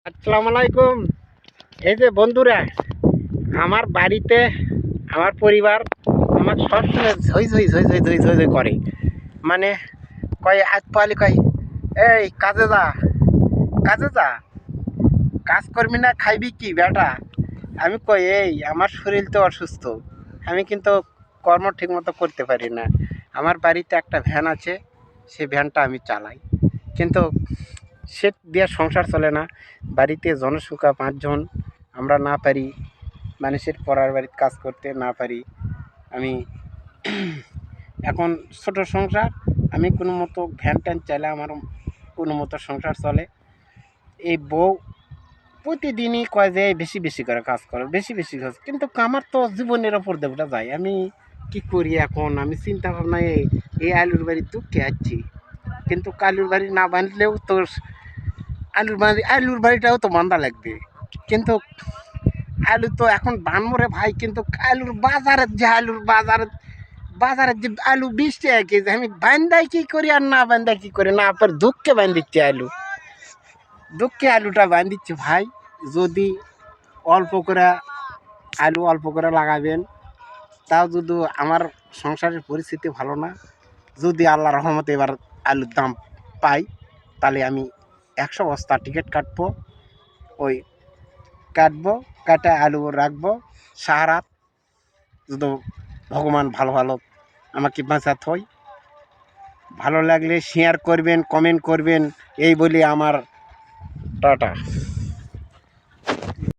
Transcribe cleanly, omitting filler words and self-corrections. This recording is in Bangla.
আসসালামু আলাইকুম। এই যে বন্ধুরা, আমার বাড়িতে আমার পরিবার আমার সবসময় ঝই ঝই ঝই ঝই ঝই ঝই ঝই করে। মানে কয় আজ পালি কয়, এই কাজে যা, কাজে যা, কাজ করবি না, খাইবি কি বেটা? আমি কই, এই আমার শরীর তো অসুস্থ, আমি কিন্তু কর্ম ঠিক মতো করতে পারি না। আমার বাড়িতে একটা ভ্যান আছে, সেই ভ্যানটা আমি চালাই, কিন্তু সে দিয়ে সংসার চলে না। বাড়িতে জনসংখ্যা 5 জন, আমরা না পারি মানুষের পড়ার বাড়িতে কাজ করতে না পারি। আমি এখন ছোট সংসার, আমি কোনো মতো ভ্যান ট্যান চাইলে আমার কোনো মতো সংসার চলে। এই বউ প্রতিদিনই কয় যে বেশি বেশি করে কাজ করো, বেশি বেশি কাজ, কিন্তু আমার তো জীবনের ওপর দেবটা যায়। আমি কি করি এখন? আমি চিন্তা ভাবনায় এই আলুর বাড়ির দুঃখে আছি, কিন্তু আলুর বাড়ি না বাঁধলেও তো আলুর বাড়িটাও তো বান্ধা লাগবে। কিন্তু আলু তো এখন বানমরে ভাই, কিন্তু আলুর বাজারের যে বাজারের যে আলু 20 টাকা কেজি, আমি বান্ধাই কি করি আর না বান্ধাই কি করি, না পর দুঃখে বান্ধিচ্ছে আলু, দুঃখে আলুটা বান্ধিচ্ছে ভাই। যদি অল্প করে অল্প করে লাগাবেন, তাও যদি আমার সংসারের পরিস্থিতি ভালো না, যদি আল্লাহ রহমতে এবার আলুর দাম পাই, তাহলে আমি 100 বস্তা টিকিট কাটবো। ওই কাটবো, কাটা আলু রাখবো সারা, যদি ভগবান ভালো ভালো আমাকে বাঁচাত হয়। ভালো লাগলে শেয়ার করবেন, কমেন্ট করবেন, এই বলি আমার টাটা।